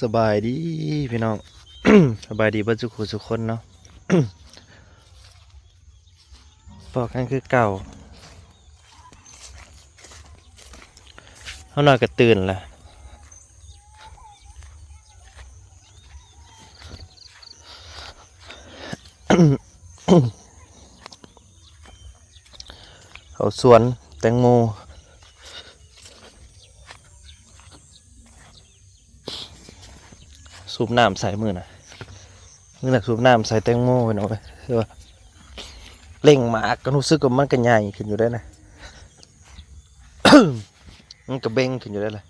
สบายดีพี่น้อง สบายดีเบิดทุกคนทุกคนเนาะ บอกกันคือเก่าเขานอนก็ตื่นละ เขาสวนแตงโมสูบน้ำใส่มือน่ะมือหนักสูบน้ำใส่แตงโมไปหน่อยคือว่าเล่งหมากก็รู้สึกว่ามันก็ใหญ่ขึ้นอยู่ได้นะ มันก็เบ่งขึ้นอยู่ได้เลย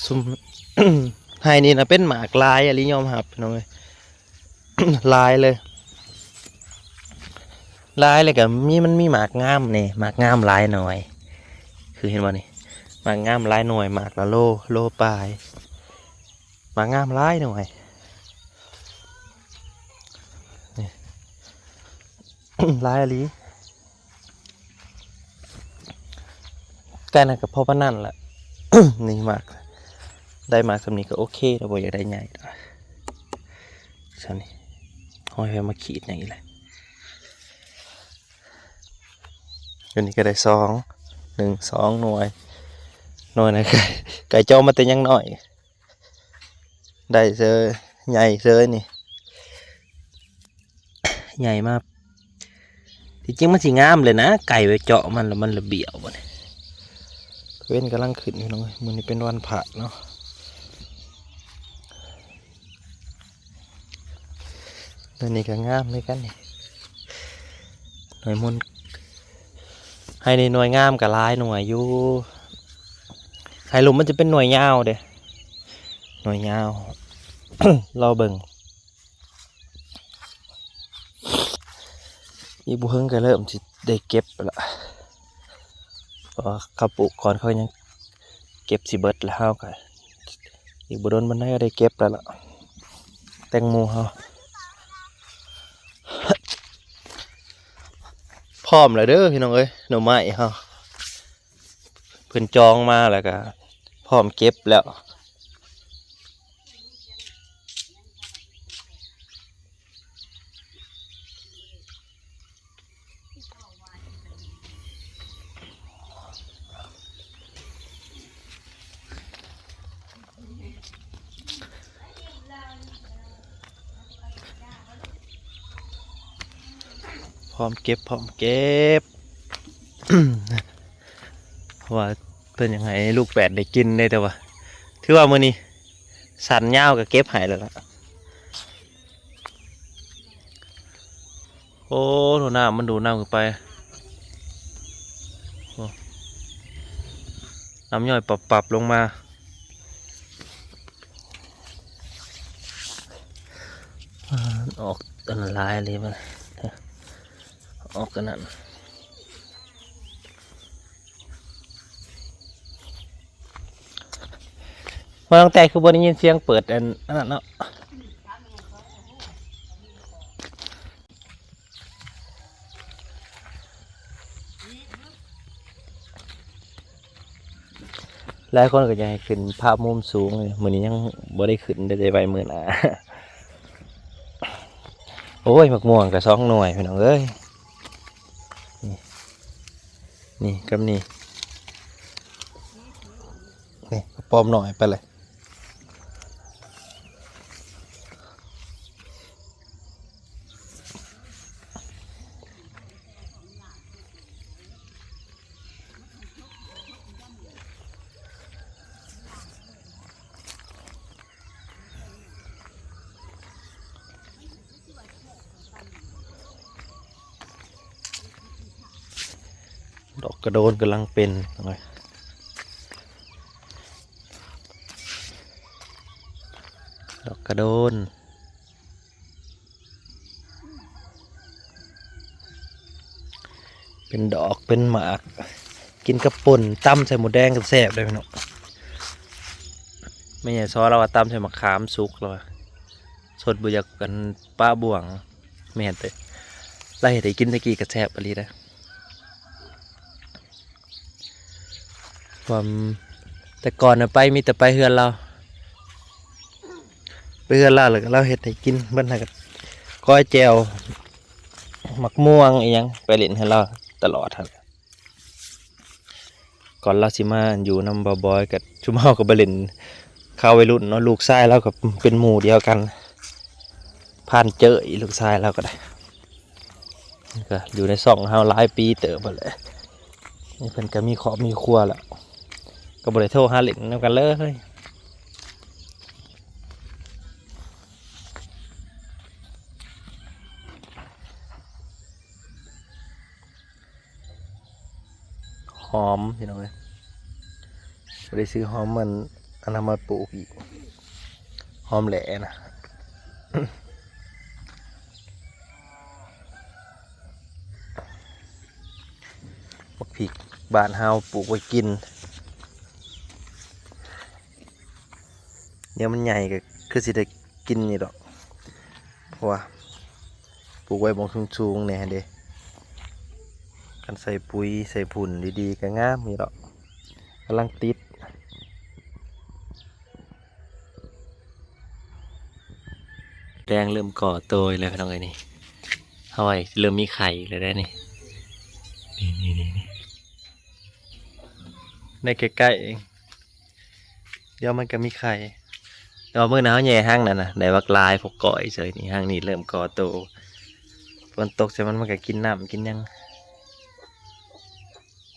ซุม ไฮนี่นะเป็นหมากลายอะไรยอมหับหน่อย ลายเลยลายเลยกับมันมีหมากงามเนี่ยหมากงามลายหน่อย คือเห็นบ่นี่หมากงามลายหน่อยหมากละโลปลายหมากงามลายหน่อยนี่ ลายอะไรกันนะกับพ่อพนั่นแหละ นี่หมากได้หมากสำนีก็โอเคแต่บ่อยากได้ใหญ่ฉันนี่ห้อยไปมาขีดอย่างนี้แหละอันนี้ก็ได้1 2 หน่วยนะ ไก่เจ้ามาแต่ยังหน่อยได้เจอใหญ่เจอนี่ ใหญ่มากที่จริงมันสีงามเลยนะไก่ไปเจาะมันแล้วมันระเบียวบ่เนี่ยเว้นกำลังขึ้นนี่น้องมันนี่เป็นวันพระเนาะตัวนี้ก็งามเลยกันนี่หน่วยมุนให้ในหน่วยงามกับลายหน่วยอยู่ไฮลุมมันจะเป็นหน่วยยาวเด้หน่วยยาว เราเบิ่งอีบุเฮงก็เริ่มสิได้เก็บละเพราะเขาปลูกก่อนเขายังเก็บสิเบิดแล้วเฮาก็อีบุโดนมันได้ก็ได้เก็บแล้วล่ะแตงโมเฮาพร้อมแล้วเด้อพี่น้องเอ้ยหน่อไม้เฮาเพิ่นจองมาแล้วก็พร้อมเก็บแล้วพร้อมเก็บ ว่าเป็นยังไงลูกแปดได้กินได้แต่ว่าถือว่ามื้อนี้สันยาวกับเก็บหายแล้วล่ะโอ้โหน้ำมันดูน้ำขึ้นไปน้ำย่อยปรับลงมาออกอันลายอะไรมันออกกันนั่นว่าตั้งแต่คือบนได้ยินเสียงเปิดอันนั้นเนาะหลายคนก็อยากให้ขึ้นภาพมุมสูงเลยมื้อนี้ยังบ่ได้ขึ้นได้ไปมื้อหน้า โอ้ยหมักม่วงกับ2 หน่วยพี่น้องเอ้ยนี่กับนี่ปอมหน่อยไปเลยดอกกระโดนกำลังเป็นเลยดอกกระโดนเป็นดอกเป็นหมากกินกระปุ่นตั้มใส่หมูแดงกับแซ่บเลยพี่น้องไม่ใช่ซอเราว่าตั้มใส่มะขามสุกเลย สดบุอยากกันป้าบ่วงแม่นเตยไล่ได้กินตะกี้กระแซบอะไรนะความแต่ก่อนน่ะไปมีแต่ไปเฮือนเราไปเฮือนเราเลยเราเห็ดให้กินเบิ้ลให้กับก้อยแจวหมักม่วงอีหยังไปเล่นให้เราตลอดครับก่อนเราสิมาอยู่นำบอยกับชุมเฮากับไปเล่นข้าววัยรุ่นเนาะลูกชายเรากับเป็นหมู่เดียวกันผ่านเจออีลูกชายเราก็ได้ก็อยู่ในซ่องเฮาหลายปีเติบไปเลยนี่เพิ่นก็มีครอบมีครัวแล้วก็บ่ได้โทรหาเล่นนำกันเลยหอมพี่น้องเลยบ่ได้ซื้อหอมมันอันนำมาปลูกอีกหอมแหล่นะ บักพริกบ้านเฮาปลูกไว้กินเดี๋ยวมันใหญ่ก็คือสิได้กินนี่ดอกเพราะว่าปลูกไว้บนสูงๆเนี่ยเด้กันใส่ปุ๋ยใส่ผุ่นดีๆก็งามนี่ดอกกำลังติดแดงเริ่มก่อโตยเลยพี่น้องเอ้ยนี่เฮาไอ้เริ่มมีไข่เลยได้นี่ในใกล้ๆเองเดี๋ยวมันก็มีไข่เดี๋ยวเมื่อหนาวแย่ห้างนั่นนะได้บักลายพวกก่อยเฉยนี่ห้างนี่เริ่มก่อโตฝนตกใช่มันก็กินน้ำกินยัง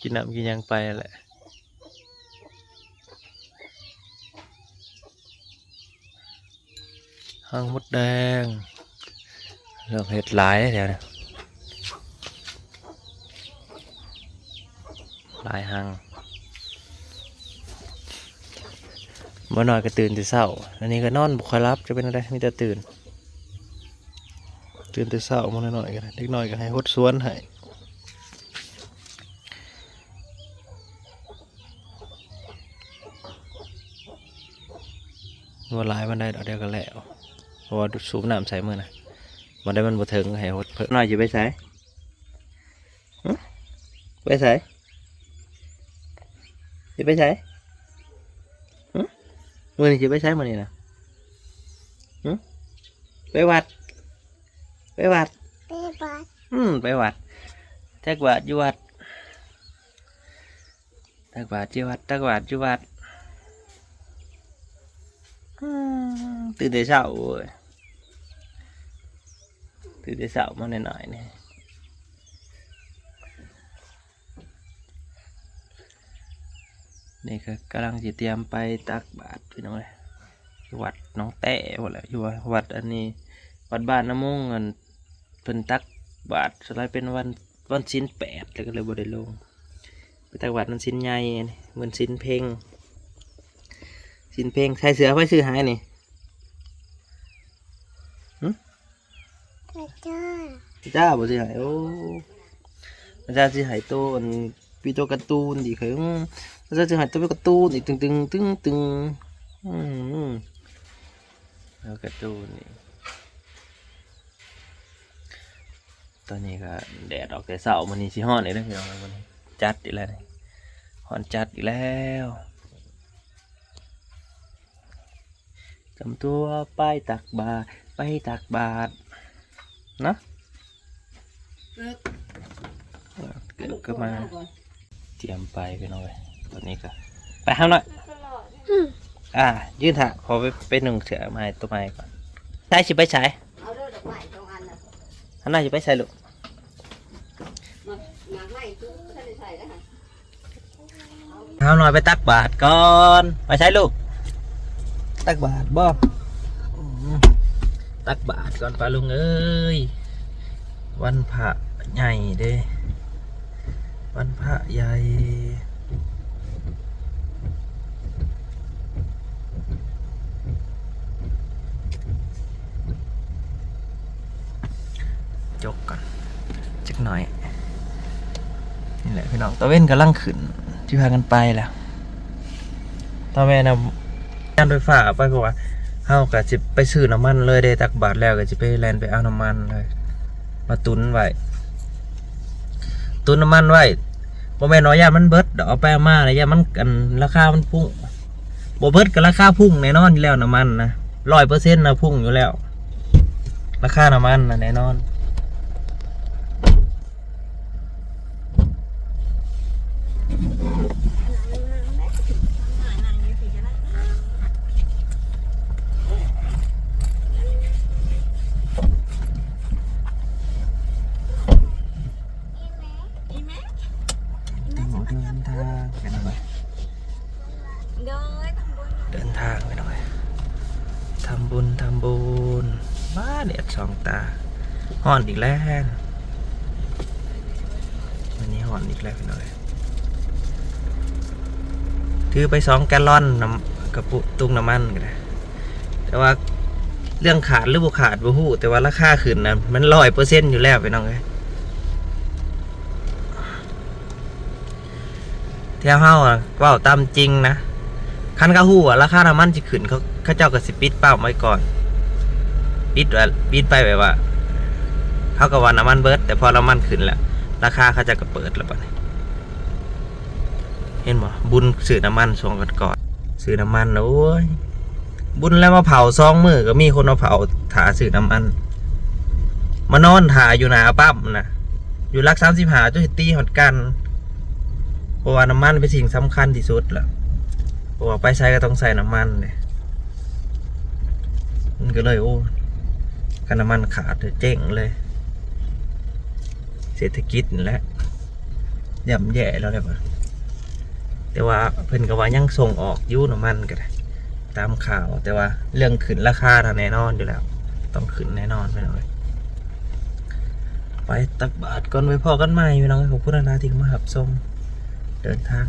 กินน้ำกินยังไปแหละห้างมดแดงเริ่มเห็ดหลายแล้วเดี๋ยวนะหลายห้างเมื่อหน่อยก็ตื่นแต่เช้าอันนี้ก็นอนบุคอยรับจะเป็นอะไรมีแต่ตื่นแต่เช้ามาหน่อยกันเล็กน้อยก็ให้หดสวนให้วันหลายวันใดเดี๋ยวก็แล้วเพราะว่าสูบน้ำใส่มือนะวันใดมันบ่ถึงให้หดเพิ่มหน่อยจะไปใส่ไปใส่จะไปใส่มือนี่จะไปใช้มือนี่นะไปวัดไปวัดไปวัดแทกบาทอยู่วัดแทกบาทอยู่วัดแทกบาทอยู่วัดตื่นแต่เช้าเว้ยตื่นแต่เช้ามาหน่อยๆนี่นี่ก็กำลังจะเตรียมไปตักบาตรพี่น้องเลยวัดน้องแต่หมดแล้วอยู่วัดอันนี้วัดบ้านน้ำมงเงินเพิ่นตักบาตรสลายเป็นวันศีล8แล้วก็เลยบ่ได้ลงไปตักบาตรมันศีลใหญ่เหมือนศีลเพ่งใส่เสือไว้ซื้อหายนี่จ้าบ่สิหายโอ้จ้าสิหายโตอันปีโตการ์ตูนดิเคยจ้าสิหายโตเป็นการ์ตูนอีกตึงแล้วการ์ตูนนี่ตอนนี้ก็แดดออกแต่เช้ามันนี่สิฮ้อนอีกแล้วพี่น้องมันจัดอีกแล้วนี่ฮ้อนจัดอีกแล้วจำตัวไปตักบาตรนะเกิดก็มาเตรียมไปพี่น้องเลยตอนนี้ก็ไปห้ามหน่อยยื่นถะขอไปหนึ่งเสือมาตัวใหม่ก่อนใช่ชิไปใช้อันไหนชิไปใช้ลูกห้ามหน่อยไปตักบาตรก่อนไปใช้ลูกตักบาตรบ่ตักบาตรก่อนป้าลุงเอ้ยวันพระใหญ่เด้วันพระใหญ่จกก่อนจักหน่อยนี่แหละพี่น้องตะเว้นกำลังขึ้นที่พากันไปแล้วตาแม่นำยานไฟฟ้าไปเพราะว่า เฮาก็สิไปซื้อน้ำมันเลยได้ตักบาทแล้วก็สิไปแล่นไปเอาน้ำมันเลยมาตุนไว้ตุนน้ำมันไว้บ่แม่นว่าย่ามันเบิดดอกเอาไปเอามาแล้วย่ามันกันราคามันพุ่งบ่เบิดก็ราคาพุ่งแน่นอนอยู่แล้วน้ำมันนะ 100%นะพุ่งอยู่แล้วราคาน้ำมันนะแน่นอนเดินทางไปหน่อยทำบุญบ้าเด็ดสองตาห่อนอีกแล้ววันนี้ห่อนอีกแล้วไปหน่อยถือไป2 แกลลอนน้ำกระปุกตุงน้ำมันกันนะแต่ว่าเรื่องขาดหรือบ่ขาดบ่ฮู้แต่ว่าราคาขึ้นนะมัน100%อยู่แล้วไปน้องเลยเที่ยวเฮาอ่ะเว้าตามจริงนะคันกะฮู้อ่ะราคาน้ำมันสิขึ้นเขาเจ้าก็สิปิดเป้าไว้ก่อนปิดไปแบบว่าเขาก็ว่าน้ำมันเบิดแต่พอน้ำมันขึ้นแล้วราคาเขาจะก็เปิดแล้วป่ะนี่เห็นบ่บุญซื้อน้ำมันช่วงก่อนซื้อน้ำมันโอ้ยบุญแล้วมาเผา2 มื้อก็มีคนมาเผาถาซื้อน้ำมันมานอนถาอยู่หน้าปั๊มนะอยู่รัก35จุดตีหอดกันเพราะว่าน้ำมันเป็นสิ่งสำคัญที่สุดแหละเพราะว่าไปใช้ก็ต้องใส่น้ำมันเนี่ยมันก็เลยโอ้กันน้ำมันขาดเจ๊งเลยเศรษฐกิจนี่แหละย่ำแย่แล้วเลยป่ะแต่ว่าเพิ่นก็ว่ายังส่งออกอยู่น้ำมันก็ได้ตามข่าวแต่ว่าเรื่องขึ้นราคาแน่นอนอยู่แล้วต้องขึ้นแน่นอนไปเลยไปตักบาตรก่อนไว้พอกันใหม่พี่น้องขอบคุณนะที่มาหับชมเดินทาง